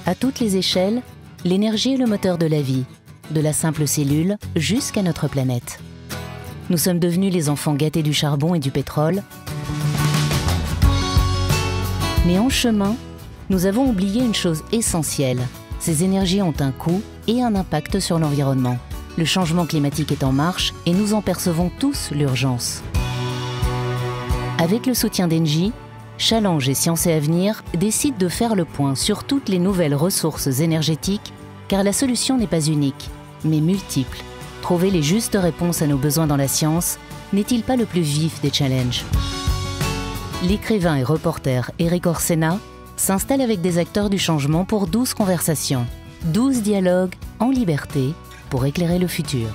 À toutes les échelles, l'énergie est le moteur de la vie, de la simple cellule jusqu'à notre planète. Nous sommes devenus les enfants gâtés du charbon et du pétrole. Mais en chemin, nous avons oublié une chose essentielle. Ces énergies ont un coût et un impact sur l'environnement. Le changement climatique est en marche et nous en percevons tous l'urgence. Avec le soutien d'Engie, Challenge et Sciences et Avenir décident de faire le point sur toutes les nouvelles ressources énergétiques, car la solution n'est pas unique, mais multiple. Trouver les justes réponses à nos besoins dans la science n'est-il pas le plus vif des challenges? L'écrivain et reporter Erik Orsenna s'installe avec des acteurs du changement pour 12 conversations, 12 dialogues en liberté pour éclairer le futur.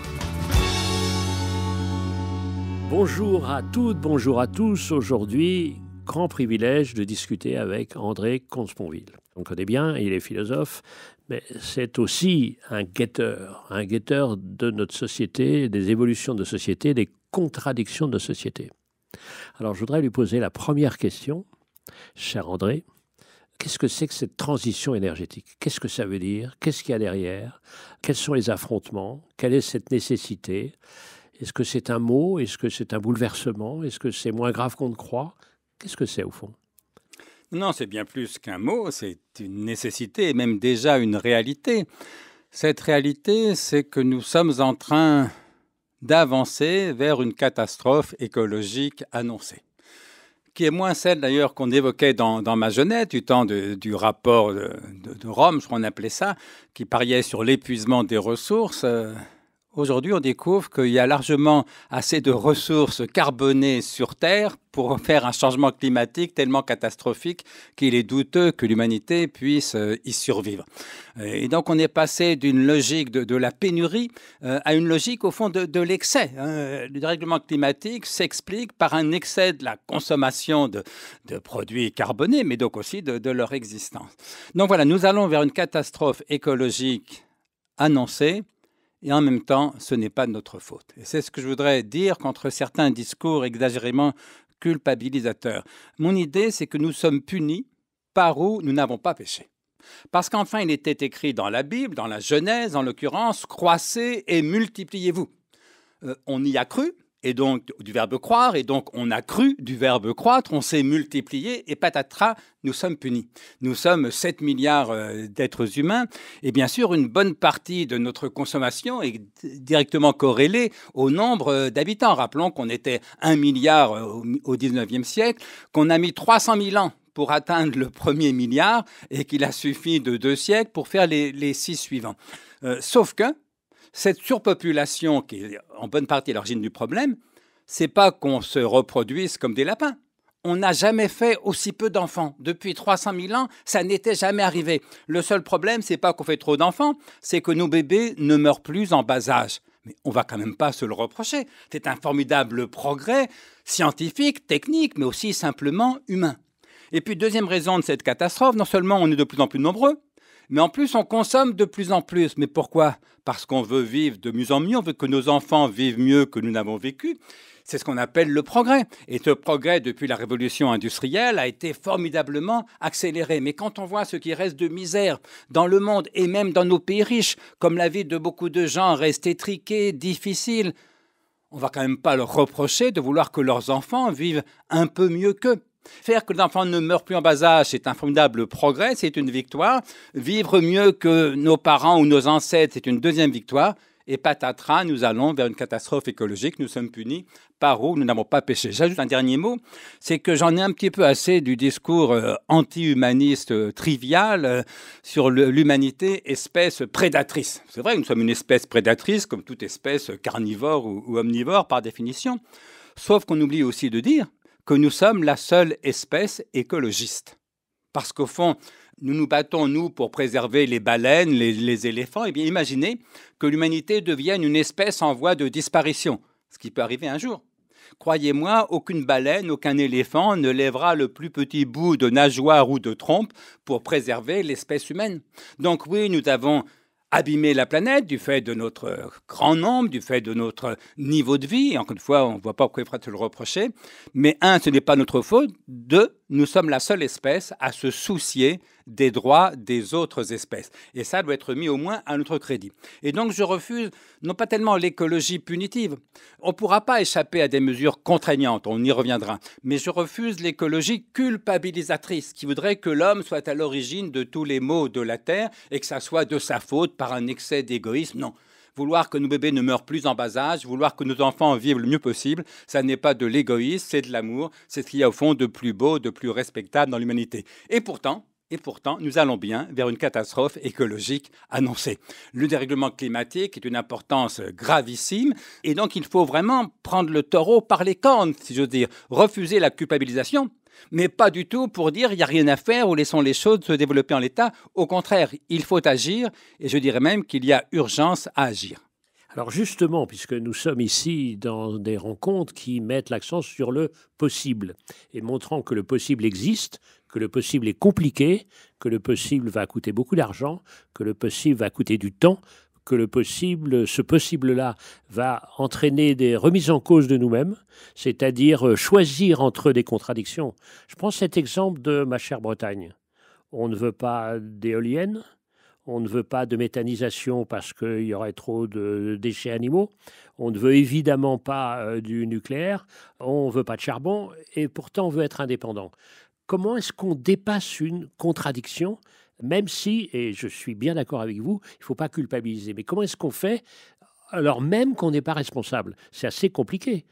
Bonjour à toutes, bonjour à tous. Aujourd'hui, grand privilège de discuter avec André Comte-Sponville. On le connaît bien, il est philosophe, mais c'est aussi un guetteur de notre société, des évolutions de société, des contradictions de société. Alors, je voudrais lui poser la première question, cher André. Qu'est-ce que c'est que cette transition énergétique? Qu'est-ce que ça veut dire? Qu'est-ce qu'il y a derrière? Quels sont les affrontements? Quelle est cette nécessité? Est-ce que c'est un mot? Est-ce que c'est un bouleversement? Est-ce que c'est moins grave qu'on ne croit? Qu'est-ce que c'est au fond? Non, c'est bien plus qu'un mot, c'est une nécessité et même déjà une réalité. Cette réalité, c'est que nous sommes en train d'avancer vers une catastrophe écologique annoncée, qui est moins celle d'ailleurs qu'on évoquait dans ma jeunesse, du temps du rapport de Rome, je crois qu'on appelait ça, qui pariait sur l'épuisement des ressources. Aujourd'hui, on découvre qu'il y a largement assez de ressources carbonées sur Terre pour faire un changement climatique tellement catastrophique qu'il est douteux que l'humanité puisse y survivre. Et donc, on est passé d'une logique de la pénurie à une logique, au fond, de l'excès. Le dérèglement climatique s'explique par un excès de la consommation de produits carbonés, mais donc aussi de leur existence. Donc voilà, nous allons vers une catastrophe écologique annoncée. Et en même temps, ce n'est pas de notre faute. Et c'est ce que je voudrais dire contre certains discours exagérément culpabilisateurs. Mon idée, c'est que nous sommes punis par où nous n'avons pas péché. Parce qu'enfin, il était écrit dans la Bible, dans la Genèse en l'occurrence, « Croissez et multipliez-vous ». On y a cru, et donc du verbe croire, et donc on a cru du verbe croître, on s'est multiplié, et patatras, nous sommes punis. Nous sommes 7 milliards d'êtres humains, et bien sûr, une bonne partie de notre consommation est directement corrélée au nombre d'habitants. Rappelons qu'on était 1 milliard au 19e siècle, qu'on a mis 300 000 ans pour atteindre le premier milliard, et qu'il a suffi de 2 siècles pour faire les 6 suivants. Sauf que cette surpopulation, qui est en bonne partie à l'origine du problème, c'est pas qu'on se reproduise comme des lapins. On n'a jamais fait aussi peu d'enfants. Depuis 300 000 ans, ça n'était jamais arrivé. Le seul problème, c'est pas qu'on fait trop d'enfants, c'est que nos bébés ne meurent plus en bas âge. Mais on va quand même pas se le reprocher. C'est un formidable progrès scientifique, technique, mais aussi simplement humain. Et puis, deuxième raison de cette catastrophe, non seulement on est de plus en plus nombreux, mais en plus, on consomme de plus en plus. Mais pourquoi? Parce qu'on veut vivre de mieux en mieux, on veut que nos enfants vivent mieux que nous n'avons vécu. C'est ce qu'on appelle le progrès. Et ce progrès, depuis la révolution industrielle, a été formidablement accéléré. Mais quand on voit ce qui reste de misère dans le monde, et même dans nos pays riches, comme la vie de beaucoup de gens reste étriquée, difficile, on ne va quand même pas leur reprocher de vouloir que leurs enfants vivent un peu mieux qu'eux. Faire que les enfants ne meurent plus en bas âge, c'est un formidable progrès, c'est une victoire. Vivre mieux que nos parents ou nos ancêtres, c'est une deuxième victoire. Et patatras, nous allons vers une catastrophe écologique. Nous sommes punis par où nous n'avons pas péché. J'ajoute un dernier mot, c'est que j'en ai un petit peu assez du discours anti-humaniste trivial sur l'humanité espèce prédatrice. C'est vrai que nous sommes une espèce prédatrice, comme toute espèce carnivore ou omnivore par définition. Sauf qu'on oublie aussi de dire que nous sommes la seule espèce écologiste. Parce qu'au fond, nous nous battons, nous, pour préserver les baleines, les éléphants. Eh bien, imaginez que l'humanité devienne une espèce en voie de disparition, ce qui peut arriver un jour. Croyez-moi, aucune baleine, aucun éléphant ne lèvera le plus petit bout de nageoire ou de trompe pour préserver l'espèce humaine. Donc oui, nous avons abîmé la planète du fait de notre grand nombre, du fait de notre niveau de vie. Et encore une fois, on ne voit pas pourquoi il faudrait se le reprocher. Mais un, ce n'est pas notre faute. Deux, nous sommes la seule espèce à se soucier des droits des autres espèces. Et ça doit être mis au moins à notre crédit. Et donc je refuse non pas tellement l'écologie punitive, on ne pourra pas échapper à des mesures contraignantes, on y reviendra, mais je refuse l'écologie culpabilisatrice qui voudrait que l'homme soit à l'origine de tous les maux de la Terre et que ça soit de sa faute par un excès d'égoïsme. Non. Vouloir que nos bébés ne meurent plus en bas âge, vouloir que nos enfants vivent le mieux possible, ça n'est pas de l'égoïsme, c'est de l'amour, c'est ce qu'il y a au fond de plus beau, de plus respectable dans l'humanité. Et pourtant, nous allons bien vers une catastrophe écologique annoncée. Le dérèglement climatique est d'une importance gravissime et donc il faut vraiment prendre le taureau par les cornes, si j'ose dire, refuser la culpabilisation, mais pas du tout pour dire il n'y a rien à faire ou laissons les choses se développer en l'état. Au contraire, il faut agir et je dirais même qu'il y a urgence à agir. Alors justement, puisque nous sommes ici dans des rencontres qui mettent l'accent sur le possible et montrant que le possible existe, que le possible est compliqué, que le possible va coûter beaucoup d'argent, que le possible va coûter du temps, que ce possible-là va entraîner des remises en cause de nous-mêmes, c'est-à-dire choisir entre des contradictions. Je prends cet exemple de ma chère Bretagne. On ne veut pas d'éoliennes, on ne veut pas de méthanisation parce qu'il y aurait trop de déchets animaux, on ne veut évidemment pas du nucléaire, on ne veut pas de charbon et pourtant on veut être indépendant. Comment est-ce qu'on dépasse une contradiction ? Même si, et je suis bien d'accord avec vous, il ne faut pas culpabiliser. Mais comment est-ce qu'on fait alors même qu'on n'est pas responsable ? C'est assez compliqué.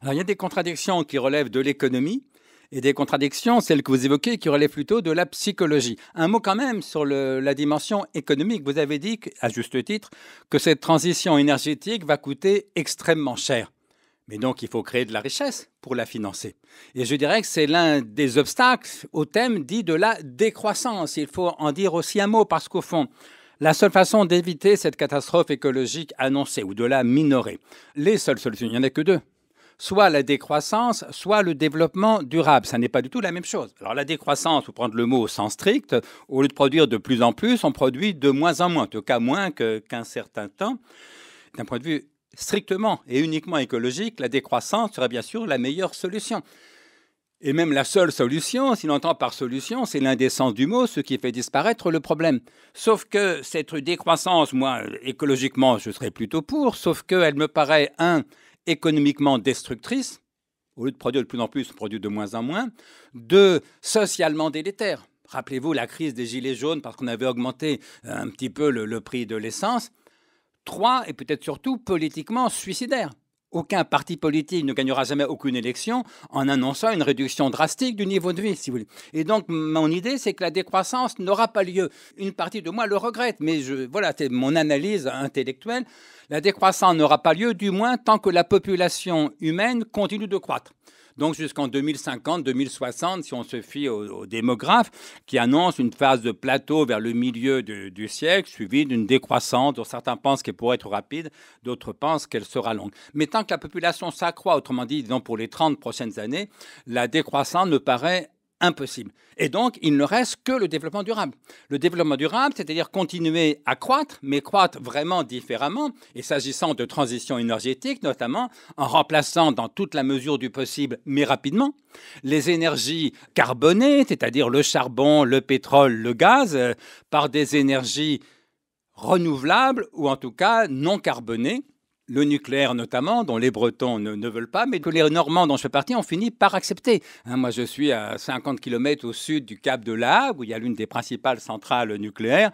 Alors, il y a des contradictions qui relèvent de l'économie et des contradictions, celles que vous évoquez, qui relèvent plutôt de la psychologie. Un mot quand même sur la dimension économique. Vous avez dit, à juste titre, que cette transition énergétique va coûter extrêmement cher. Mais donc, il faut créer de la richesse pour la financer. Et je dirais que c'est l'un des obstacles au thème dit de la décroissance. Il faut en dire aussi un mot parce qu'au fond, la seule façon d'éviter cette catastrophe écologique annoncée ou de la minorer, les seules solutions, il n'y en a que deux. Soit la décroissance, soit le développement durable. Ça n'est pas du tout la même chose. Alors la décroissance, pour prendre le mot au sens strict, au lieu de produire de plus en plus, on produit de moins en moins, en tout cas moins qu'un certain temps. D'un point de vue strictement et uniquement écologique, la décroissance serait bien sûr la meilleure solution. Et même la seule solution, si l'on entend par solution, c'est l'indécence du mot, ce qui fait disparaître le problème. Sauf que cette décroissance, moi, écologiquement, je serais plutôt pour, sauf qu'elle me paraît, économiquement destructrice, au lieu de produire de plus en plus, on produit de moins en moins, deux, socialement délétère. Rappelez-vous la crise des gilets jaunes parce qu'on avait augmenté un petit peu le prix de l'essence. 3, et peut-être surtout politiquement suicidaire. Aucun parti politique ne gagnera jamais aucune élection en annonçant une réduction drastique du niveau de vie, si vous voulez. Et donc, mon idée, c'est que la décroissance n'aura pas lieu. Une partie de moi le regrette, mais voilà, c'est mon analyse intellectuelle. La décroissance n'aura pas lieu, du moins, tant que la population humaine continue de croître. Donc jusqu'en 2050, 2060, si on se fie aux démographes, qui annoncent une phase de plateau vers le milieu du siècle, suivie d'une décroissance, dont certains pensent qu'elle pourrait être rapide, d'autres pensent qu'elle sera longue. Mais tant que la population s'accroît, autrement dit, disons pour les 30 prochaines années, la décroissance me paraît impossible. Et donc, il ne reste que le développement durable. Le développement durable, c'est-à-dire continuer à croître, mais croître vraiment différemment, et s'agissant de transition énergétique, notamment en remplaçant dans toute la mesure du possible, mais rapidement, les énergies carbonées, c'est-à-dire le charbon, le pétrole, le gaz, par des énergies renouvelables ou en tout cas non carbonées, le nucléaire notamment, dont les Bretons ne veulent pas, mais que les Normands dont je fais partie ont fini par accepter. Moi, je suis à 50 km au sud du Cap de La Hague, où il y a l'une des principales centrales nucléaires.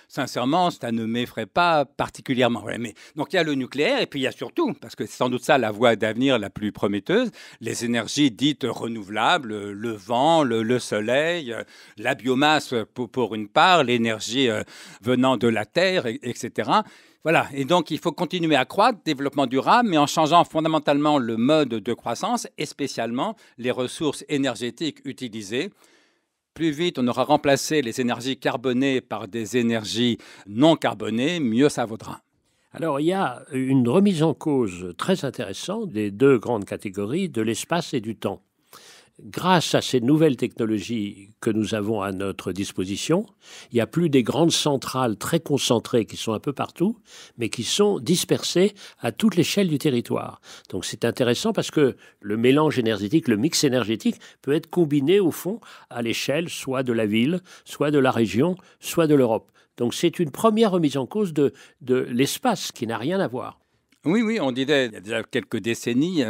Sincèrement, ça ne m'effraie pas particulièrement. Ouais, mais, donc, il y a le nucléaire, et puis il y a surtout, parce que c'est sans doute ça la voie d'avenir la plus prometteuse, les énergies dites renouvelables, le vent, le soleil, la biomasse pour une part, l'énergie venant de la terre, etc. Voilà, et donc il faut continuer à croître, développement durable, mais en changeant fondamentalement le mode de croissance et spécialement les ressources énergétiques utilisées. Plus vite on aura remplacé les énergies carbonées par des énergies non carbonées, mieux ça vaudra. Alors il y a une remise en cause très intéressante des deux grandes catégories de l'espace et du temps. grâce à ces nouvelles technologies que nous avons à notre disposition, il n'y a plus des grandes centrales très concentrées qui sont un peu partout, mais qui sont dispersées à toute l'échelle du territoire. Donc c'est intéressant parce que le mélange énergétique, le mix énergétique peut être combiné au fond à l'échelle soit de la ville, soit de la région, soit de l'Europe. Donc c'est une première remise en cause de l'espace qui n'a rien à voir. Oui, on disait il y a déjà quelques décennies,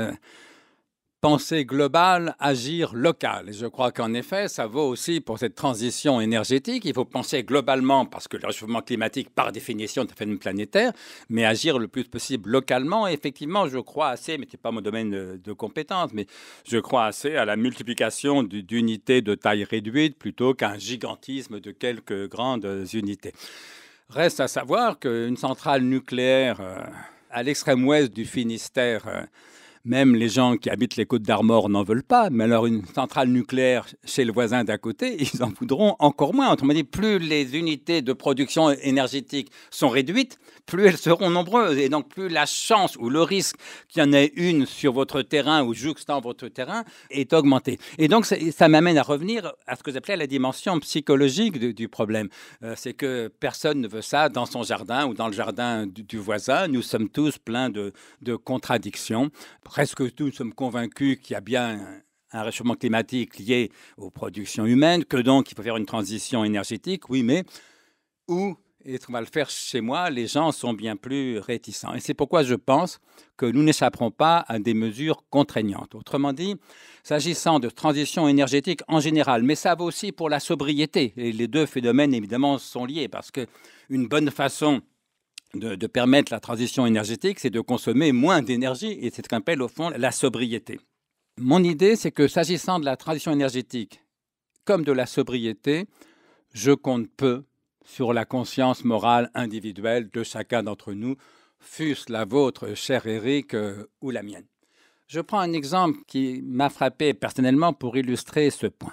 penser global, agir local. Et je crois qu'en effet, ça vaut aussi pour cette transition énergétique. Il faut penser globalement, parce que le réchauffement climatique, par définition, est un phénomène planétaire, mais agir le plus possible localement. Et effectivement, je crois assez, mais ce n'est pas mon domaine de compétence, mais je crois assez à la multiplication d'unités de taille réduite plutôt qu'à un gigantisme de quelques grandes unités. Reste à savoir qu'une centrale nucléaire à l'extrême ouest du Finistère, même les gens qui habitent les Côtes d'Armor n'en veulent pas, mais alors une centrale nucléaire chez le voisin d'à côté, ils en voudront encore moins. Autrement dit, plus les unités de production énergétique sont réduites, plus elles seront nombreuses. Et donc, plus la chance ou le risque qu'il y en ait une sur votre terrain ou jouxtant votre terrain est augmenté. Et donc, ça m'amène à revenir à ce que j'appelais la dimension psychologique du problème. C'est que personne ne veut ça dans son jardin ou dans le jardin du voisin. Nous sommes tous pleins de contradictions. Presque tous sommes convaincus qu'il y a bien un réchauffement climatique lié aux productions humaines, que donc il faut faire une transition énergétique, oui, mais où est-ce qu'on va le faire chez moi? Les gens sont bien plus réticents. Et c'est pourquoi je pense que nous n'échapperons pas à des mesures contraignantes. Autrement dit, s'agissant de transition énergétique en général, mais ça vaut aussi pour la sobriété. Et les deux phénomènes, évidemment, sont liés, parce qu'une bonne façon de permettre la transition énergétique, c'est de consommer moins d'énergie, et c'est ce qu'on appelle au fond la sobriété. Mon idée, c'est que s'agissant de la transition énergétique comme de la sobriété, je compte peu sur la conscience morale individuelle de chacun d'entre nous, fût-ce la vôtre, cher Éric, ou la mienne. Je prends un exemple qui m'a frappé personnellement pour illustrer ce point.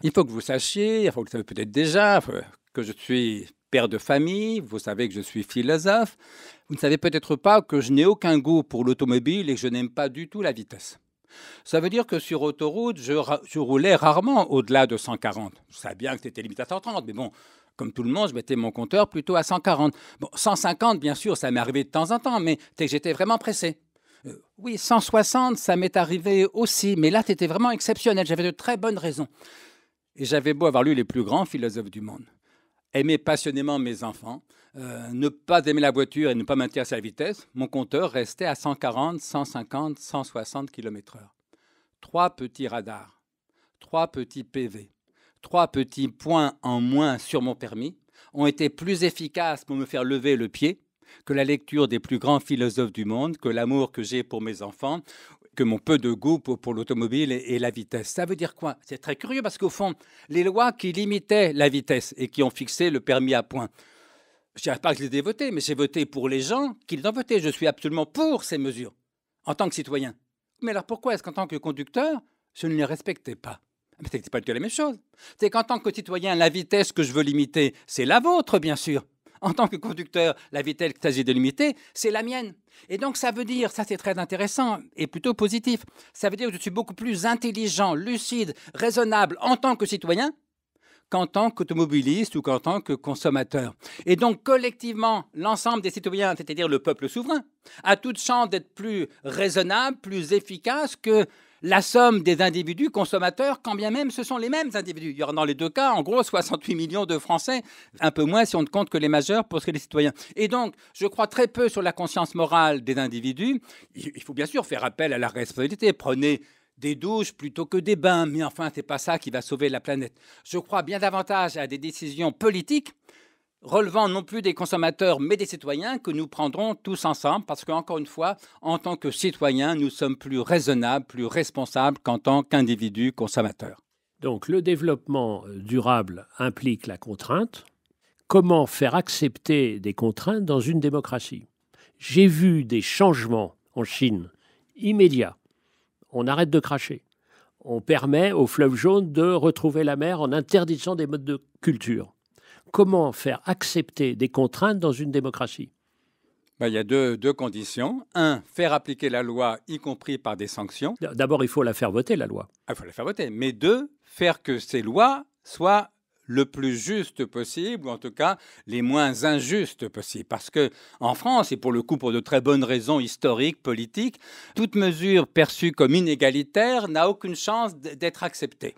Il faut que vous sachiez, il faut que vous savez peut-être déjà, que je suis père de famille, vous savez que je suis philosophe. Vous ne savez peut-être pas que je n'ai aucun goût pour l'automobile et que je n'aime pas du tout la vitesse. Ça veut dire que sur autoroute, je roulais rarement au-delà de 140. Je savais bien que c'était limité à 130, mais bon, comme tout le monde, je mettais mon compteur plutôt à 140. Bon, 150, bien sûr, ça m'est arrivé de temps en temps, mais c'est que j'étais vraiment pressé. Oui, 160, ça m'est arrivé aussi, mais là, c'était vraiment exceptionnel. J'avais de très bonnes raisons. Et j'avais beau avoir lu les plus grands philosophes du monde, aimer passionnément mes enfants, ne pas aimer la voiture et ne pas m'intéresser à la vitesse, mon compteur restait à 140, 150, 160 km/h. 3 petits radars, 3 petits PV, 3 petits points en moins sur mon permis ont été plus efficaces pour me faire lever le pied que la lecture des plus grands philosophes du monde, que l'amour que j'ai pour mes enfants, que mon peu de goût pour l'automobile et la vitesse. Ça veut dire quoi? C'est très curieux parce qu'au fond, les lois qui limitaient la vitesse et qui ont fixé le permis à points, je ne dirais pas que je les ai votées, mais j'ai voté pour les gens qui les ont votées. Je suis absolument pour ces mesures en tant que citoyen. Mais alors pourquoi est-ce qu'en tant que conducteur, je ne les respectais pas? Mais c'est pas du tout la même chose. C'est qu'en tant que citoyen, la vitesse que je veux limiter, c'est la vôtre, bien sûr. En tant que conducteur, la vitesse qu'il s'agit de limiter, c'est la mienne. Et donc, ça veut dire, ça c'est très intéressant et plutôt positif, ça veut dire que je suis beaucoup plus intelligent, lucide, raisonnable en tant que citoyen qu'en tant qu'automobiliste ou qu'en tant que consommateur. Et donc, collectivement, l'ensemble des citoyens, c'est-à-dire le peuple souverain, a toute chance d'être plus raisonnable, plus efficace que la somme des individus consommateurs, quand bien même ce sont les mêmes individus. Il y aura dans les deux cas, en gros, 68 millions de Français, un peu moins si on ne compte que les majeurs pour ce qui est des citoyens. Et donc, je crois très peu sur la conscience morale des individus. Il faut bien sûr faire appel à la responsabilité. Prenez des douches plutôt que des bains, mais enfin, ce n'est pas ça qui va sauver la planète. Je crois bien davantage à des décisions politiques relevant non plus des consommateurs, mais des citoyens que nous prendrons tous ensemble, parce qu'encore une fois, en tant que citoyens, nous sommes plus raisonnables, plus responsables qu'en tant qu'individus consommateurs. Donc, le développement durable implique la contrainte. Comment faire accepter des contraintes dans une démocratie? J'ai vu des changements en Chine immédiats. On arrête de cracher. On permet au fleuve jaune de retrouver la mer en interdisant des modes de culture. Comment faire accepter des contraintes dans une démocratie? Il y a deux conditions. Un, faire appliquer la loi, y compris par des sanctions. D'abord, il faut la faire voter, la loi. Il faut la faire voter. Mais deux, faire que ces lois soient le plus juste possible, ou en tout cas les moins injustes possibles. Parce que en France, et pour le coup pour de très bonnes raisons historiques, politiques, toute mesure perçue comme inégalitaire n'a aucune chance d'être acceptée.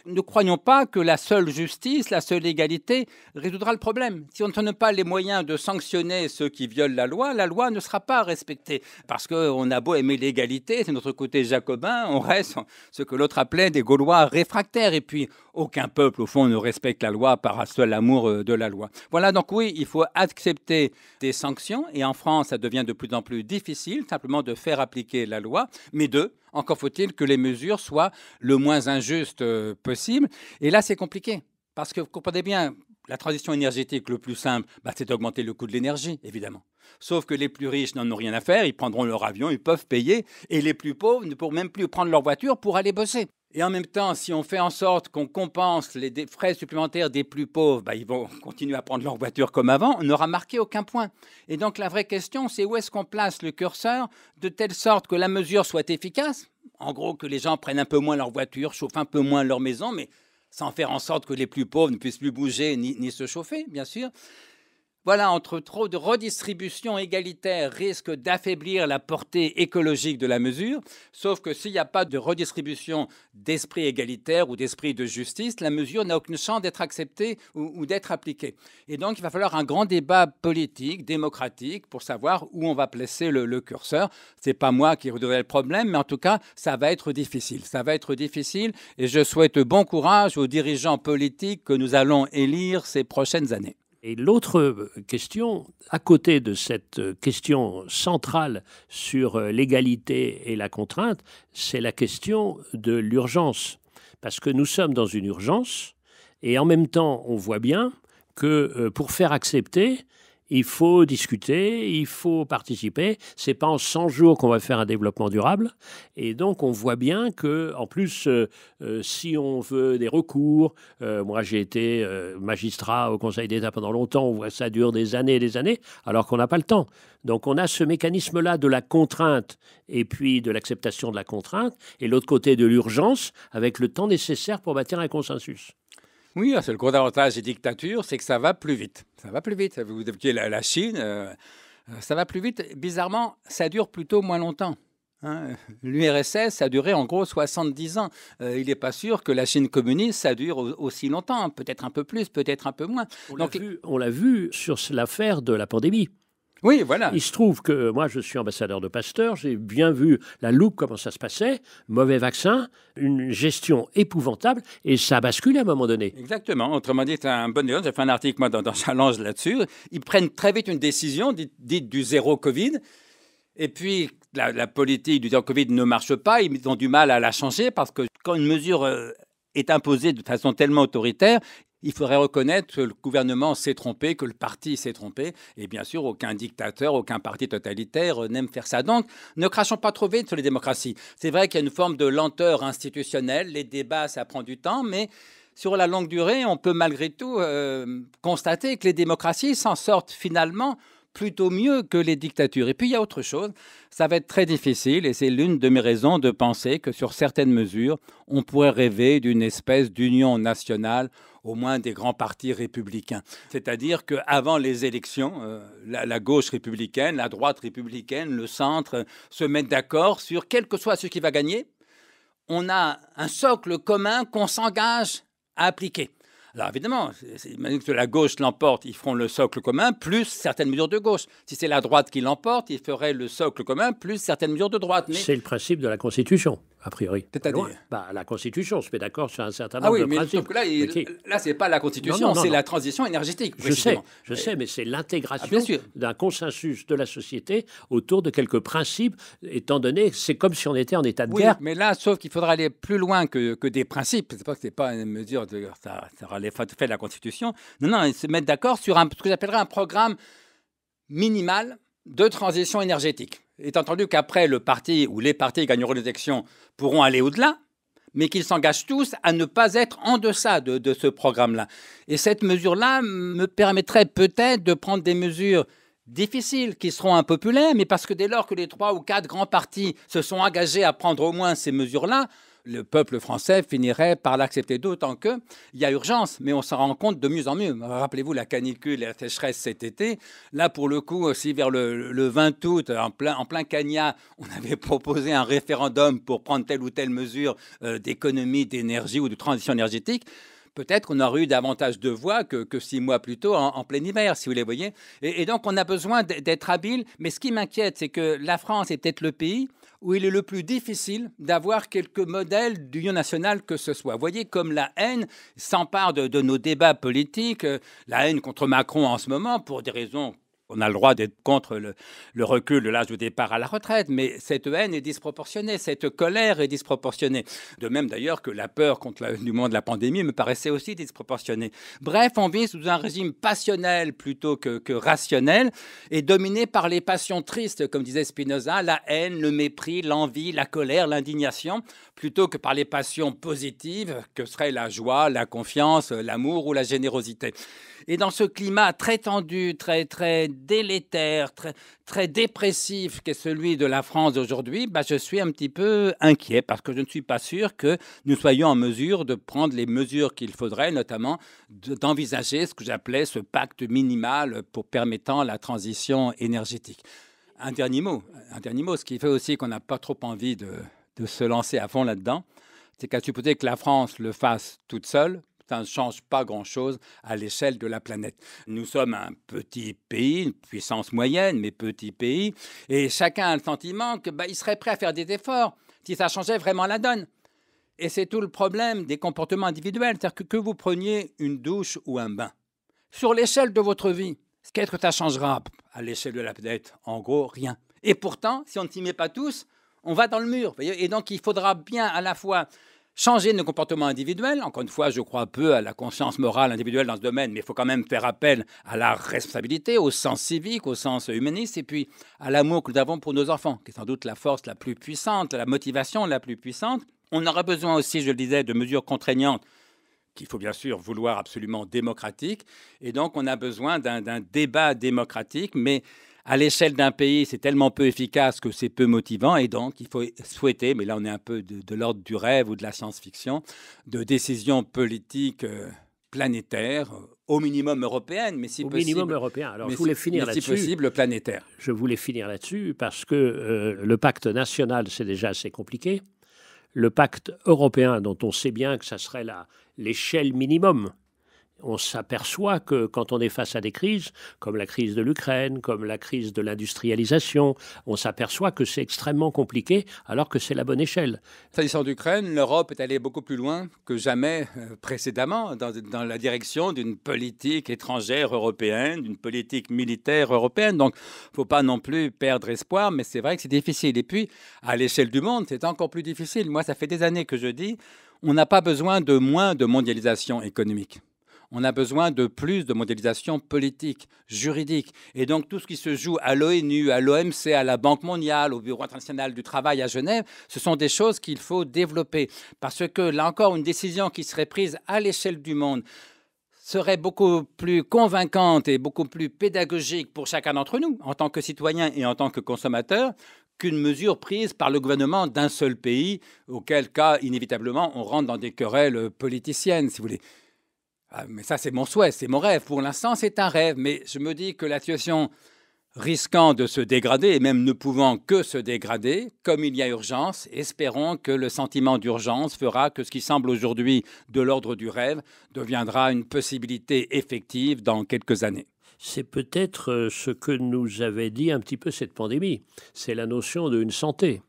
Ne croyons pas que la seule justice, la seule égalité résoudra le problème. Si on ne donne pas les moyens de sanctionner ceux qui violent la loi ne sera pas respectée. Parce qu'on a beau aimer l'égalité, c'est notre côté jacobin, on reste ce que l'autre appelait des Gaulois réfractaires. Et puis aucun peuple, au fond, ne respecte la loi par seul amour de la loi. Voilà, donc oui, il faut accepter des sanctions. Et en France, ça devient de plus en plus difficile simplement de faire appliquer la loi. Mais deux, encore faut-il que les mesures soient le moins injustes possible. Et là, c'est compliqué. Parce que vous comprenez bien, la transition énergétique, le plus simple, c'est d'augmenter le coût de l'énergie, évidemment. Sauf que les plus riches n'en ont rien à faire, ils prendront leur avion, ils peuvent payer. Et les plus pauvres ne pourront même plus prendre leur voiture pour aller bosser. Et en même temps, si on fait en sorte qu'on compense les frais supplémentaires des plus pauvres, ils vont continuer à prendre leur voiture comme avant, on n'aura marqué aucun point. Et donc la vraie question, c'est où est-ce qu'on place le curseur de telle sorte que la mesure soit efficace. En gros, que les gens prennent un peu moins leur voiture, chauffent un peu moins leur maison, mais sans faire en sorte que les plus pauvres ne puissent plus bouger ni se chauffer, bien sûr. Voilà, entre trop de redistribution égalitaire risque d'affaiblir la portée écologique de la mesure, sauf que s'il n'y a pas de redistribution d'esprit égalitaire ou d'esprit de justice, la mesure n'a aucune chance d'être acceptée ou d'être appliquée. Et donc, il va falloir un grand débat politique, démocratique, pour savoir où on va placer le curseur. Ce n'est pas moi qui résoudrai le problème, mais en tout cas, ça va être difficile. Ça va être difficile et je souhaite bon courage aux dirigeants politiques que nous allons élire ces prochaines années. Et l'autre question, à côté de cette question centrale sur l'égalité et la contrainte, c'est la question de l'urgence. Parce que nous sommes dans une urgence et en même temps, on voit bien que pour faire accepter, il faut discuter, il faut participer. Ce n'est pas en 100 jours qu'on va faire un développement durable. Et donc, on voit bien qu'en plus, si on veut des recours, moi j'ai été magistrat au Conseil d'État pendant longtemps, on voit que ça dure des années, alors qu'on n'a pas le temps. Donc, on a ce mécanisme-là de la contrainte et puis de l'acceptation de la contrainte, et l'autre côté de l'urgence, avec le temps nécessaire pour bâtir un consensus. Oui, c'est le gros avantage des dictatures, c'est que ça va plus vite. Ça va plus vite. Vous évoquiez la Chine, ça va plus vite. Bizarrement, ça dure plutôt moins longtemps. L'URSS, ça a duré en gros 70 ans. Il n'est pas sûr que la Chine communiste, ça dure aussi longtemps. Peut-être un peu plus, peut-être un peu moins. On l'a vu sur l'affaire de la pandémie. Oui, voilà. Il se trouve que moi, je suis ambassadeur de Pasteur, j'ai bien vu la loupe, comment ça se passait, mauvais vaccin, une gestion épouvantable, et ça a basculé à un moment donné. Exactement. Autrement dit, c'est un bon exemple. J'ai fait un article, moi, dans Challenge là-dessus. Ils prennent très vite une décision, dite du zéro Covid, et puis la politique du zéro Covid ne marche pas, ils ont du mal à la changer, parce que quand une mesure est imposée de façon tellement autoritaire, il faudrait reconnaître que le gouvernement s'est trompé, que le parti s'est trompé. Et bien sûr, aucun dictateur, aucun parti totalitaire n'aime faire ça. Donc, ne crachons pas trop vite sur les démocraties. C'est vrai qu'il y a une forme de lenteur institutionnelle. Les débats, ça prend du temps, mais sur la longue durée, on peut malgré tout constater que les démocraties s'en sortent finalement plutôt mieux que les dictatures. Et puis, il y a autre chose. Ça va être très difficile, et c'est l'une de mes raisons de penser que sur certaines mesures, on pourrait rêver d'une espèce d'union nationale, au moins des grands partis républicains. C'est-à-dire qu'avant les élections, la gauche républicaine, la droite républicaine, le centre se mettent d'accord sur quel que soit ce qui va gagner. On a un socle commun qu'on s'engage à appliquer. Alors évidemment, que la gauche l'emporte, ils feront le socle commun plus certaines mesures de gauche. Si c'est la droite qui l'emporte, ils feraient le socle commun plus certaines mesures de droite. Mais c'est le principe de la Constitution, a priori. C'est-à-dire la Constitution se met d'accord sur un certain nombre de principes. Là, ce n'est pas la Constitution, c'est la transition énergétique. Je sais, mais c'est l'intégration d'un consensus de la société autour de quelques principes, étant donné que c'est comme si on était en état de guerre. Mais là, sauf qu'il faudra aller plus loin que des principes. C'est pas que ce n'est pas une mesure de... Ça aura les faits de la Constitution. Non, ils se mettent d'accord sur ce que j'appellerais un programme minimal de transition énergétique. Étant entendu qu'après, le parti ou les partis gagneront les élections pourront aller au-delà, mais qu'ils s'engagent tous à ne pas être en deçà de ce programme-là. Et cette mesure-là me permettrait peut-être de prendre des mesures difficiles, qui seront impopulaires, mais parce que dès lors que les 3 ou 4 grands partis se sont engagés à prendre au moins ces mesures-là, le peuple français finirait par l'accepter, d'autant qu'il y a urgence, mais on s'en rend compte de mieux en mieux. Rappelez-vous la canicule et la sécheresse cet été. Là, pour le coup, aussi vers le 20 août, en plein cagnat, on avait proposé un référendum pour prendre telle ou telle mesure d'économie, d'énergie ou de transition énergétique. Peut-être qu'on aurait eu davantage de voix que 6 mois plus tôt en plein hiver, si vous les voyez. Et donc, on a besoin d'être habile. Mais ce qui m'inquiète, c'est que la France est peut-être le pays où il est le plus difficile d'avoir quelques modèles d'union nationale que ce soit. Vous voyez, comme la haine s'empare de nos débats politiques, la haine contre Macron en ce moment, pour des raisons... On a le droit d'être contre le recul de l'âge de départ à la retraite, mais cette haine est disproportionnée, cette colère est disproportionnée. De même d'ailleurs que la peur du moment de la pandémie me paraissait aussi disproportionnée. Bref, on vit sous un régime passionnel plutôt que rationnel et dominé par les passions tristes, comme disait Spinoza, la haine, le mépris, l'envie, la colère, l'indignation, plutôt que par les passions positives que seraient la joie, la confiance, l'amour ou la générosité. Et dans ce climat très tendu, très délétère, très dépressif qu'est celui de la France d'aujourd'hui, je suis un petit peu inquiet parce que je ne suis pas sûr que nous soyons en mesure de prendre les mesures qu'il faudrait, notamment d'envisager ce que j'appelais ce pacte minimal pour permettant la transition énergétique. Un dernier mot, ce qui fait aussi qu'on n'a pas trop envie de se lancer à fond là-dedans, c'est qu'à supposer que la France le fasse toute seule, ça ne change pas grand-chose à l'échelle de la planète. Nous sommes un petit pays, une puissance moyenne, mais petit pays, et chacun a le sentiment qu'il serait prêt à faire des efforts si ça changeait vraiment la donne. Et c'est tout le problème des comportements individuels, c'est-à-dire que vous preniez une douche ou un bain. Sur l'échelle de votre vie, qu'est-ce que ça changera à l'échelle de la planète? En gros, rien. Et pourtant, si on ne s'y met pas tous, on va dans le mur. Vous voyez, et donc, il faudra bien à la fois changer nos comportements individuels. Encore une fois, je crois peu à la conscience morale individuelle dans ce domaine, mais il faut quand même faire appel à la responsabilité, au sens civique, au sens humaniste, et puis à l'amour que nous avons pour nos enfants, qui est sans doute la force la plus puissante, la motivation la plus puissante. On aura besoin aussi, je le disais, de mesures contraignantes qu'il faut bien sûr vouloir absolument démocratiques. Et donc, on a besoin d'un débat démocratique, mais à l'échelle d'un pays, c'est tellement peu efficace que c'est peu motivant. Et donc, il faut souhaiter, mais là, on est un peu de l'ordre du rêve ou de la science-fiction, de décisions politiques planétaires, au minimum européennes, mais si possible... Au minimum européen. Alors, je voulais finir là-dessus. Si possible, planétaire. Je voulais finir là-dessus parce que le pacte national, c'est déjà assez compliqué. Le pacte européen, dont on sait bien que ça serait l'échelle minimum, on s'aperçoit que quand on est face à des crises, comme la crise de l'Ukraine, comme la crise de l'industrialisation, on s'aperçoit que c'est extrêmement compliqué alors que c'est la bonne échelle. S'agissant d'Ukraine, l'Europe est allée beaucoup plus loin que jamais précédemment dans la direction d'une politique étrangère européenne, d'une politique militaire européenne. Donc, il ne faut pas non plus perdre espoir, mais c'est vrai que c'est difficile. Et puis, à l'échelle du monde, c'est encore plus difficile. Moi, ça fait des années que je dis, on n'a pas besoin de moins de mondialisation économique. On a besoin de plus de mondialisation politique, juridique. Et donc, tout ce qui se joue à l'ONU, à l'OMC, à la Banque mondiale, au Bureau international du travail à Genève, ce sont des choses qu'il faut développer. Parce que, là encore, une décision qui serait prise à l'échelle du monde serait beaucoup plus convaincante et beaucoup plus pédagogique pour chacun d'entre nous, en tant que citoyen et en tant que consommateur, qu'une mesure prise par le gouvernement d'un seul pays, auquel cas, inévitablement, on rentre dans des querelles politiciennes, si vous voulez. Mais ça, c'est mon souhait, c'est mon rêve. Pour l'instant, c'est un rêve. Mais je me dis que la situation risquant de se dégrader, et même ne pouvant que se dégrader, comme il y a urgence, espérons que le sentiment d'urgence fera que ce qui semble aujourd'hui de l'ordre du rêve deviendra une possibilité effective dans quelques années. C'est peut-être ce que nous avait dit un petit peu cette pandémie. C'est la notion d'une santé.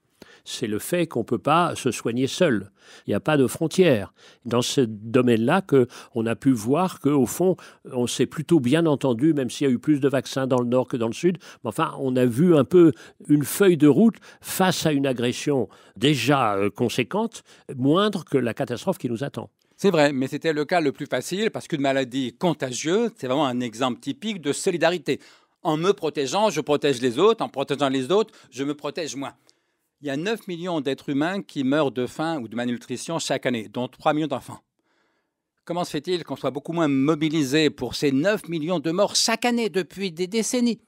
C'est le fait qu'on ne peut pas se soigner seul. Il n'y a pas de frontières. Dans ce domaine-là, on a pu voir qu'au fond, on s'est plutôt bien entendu, même s'il y a eu plus de vaccins dans le Nord que dans le Sud. Mais enfin, on a vu un peu une feuille de route face à une agression déjà conséquente, moindre que la catastrophe qui nous attend. C'est vrai, mais c'était le cas le plus facile parce qu'une maladie contagieuse, c'est vraiment un exemple typique de solidarité. En me protégeant, je protège les autres. En protégeant les autres, je me protège moi. Il y a 9 millions d'êtres humains qui meurent de faim ou de malnutrition chaque année, dont 3 millions d'enfants. Comment se fait-il qu'on soit beaucoup moins mobilisé pour ces 9 millions de morts chaque année depuis des décennies?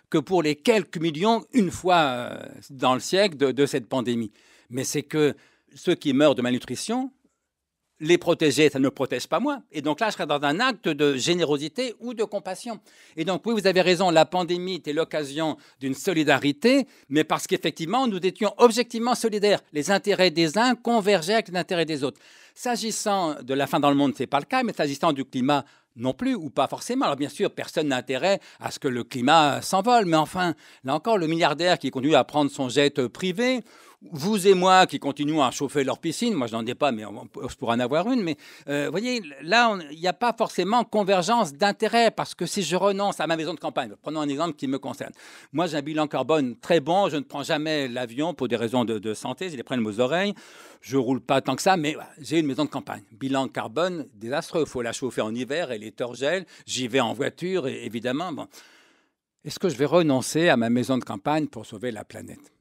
que pour les quelques millions, une fois dans le siècle, de cette pandémie. Mais c'est que ceux qui meurent de malnutrition, les protéger, ça ne protège pas moi. Et donc là, je serais dans un acte de générosité ou de compassion. Et donc oui, vous avez raison, la pandémie était l'occasion d'une solidarité, mais parce qu'effectivement, nous étions objectivement solidaires. Les intérêts des uns convergeaient avec les intérêts des autres. S'agissant de la faim dans le monde, ce n'est pas le cas, mais s'agissant du climat, non plus, ou pas forcément. Alors bien sûr, personne n'a intérêt à ce que le climat s'envole, mais enfin, là encore, le milliardaire qui continue à prendre son jet privé, vous et moi qui continuons à chauffer leur piscine, moi je n'en ai pas, mais je pourrais en avoir une, mais vous voyez, là, il n'y a pas forcément convergence d'intérêts, parce que si je renonce à ma maison de campagne, prenons un exemple qui me concerne. Moi, j'ai un bilan carbone très bon, je ne prends jamais l'avion pour des raisons de santé, j'ai des problèmes aux oreilles, je ne roule pas tant que ça, mais j'ai une maison de campagne. Bilan carbone désastreux, il faut la chauffer en hiver, elle est hors gel, j'y vais en voiture, et évidemment. Bon. Est-ce que je vais renoncer à ma maison de campagne pour sauver la planète ?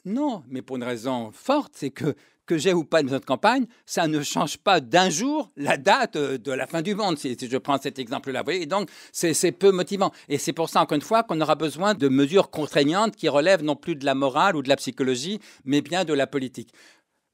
Non, mais pour une raison forte, c'est que j'ai ou pas une maison de campagne, ça ne change pas d'un jour la date de la fin du monde, si je prends cet exemple-là. Vous voyez, et donc, c'est peu motivant. Et c'est pour ça, encore une fois, qu'on aura besoin de mesures contraignantes qui relèvent non plus de la morale ou de la psychologie, mais bien de la politique.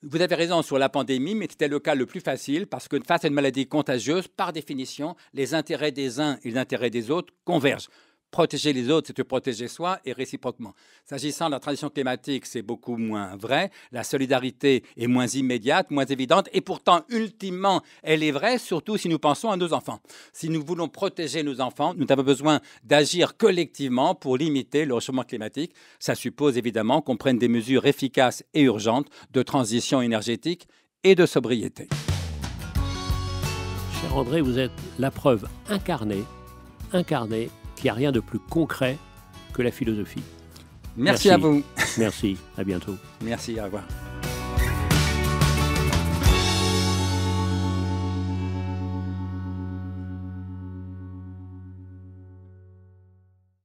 Vous avez raison sur la pandémie, mais c'était le cas le plus facile parce que face à une maladie contagieuse, par définition, les intérêts des uns et les intérêts des autres convergent. Protéger les autres, c'est se protéger soi et réciproquement. S'agissant de la transition climatique, c'est beaucoup moins vrai. La solidarité est moins immédiate, moins évidente. Et pourtant, ultimement, elle est vraie, surtout si nous pensons à nos enfants. Si nous voulons protéger nos enfants, nous avons besoin d'agir collectivement pour limiter le réchauffement climatique. Ça suppose évidemment qu'on prenne des mesures efficaces et urgentes de transition énergétique et de sobriété. Cher André, vous êtes la preuve incarnée qu'il n'y a rien de plus concret que la philosophie. Merci à vous. Merci, à bientôt. Merci, au revoir.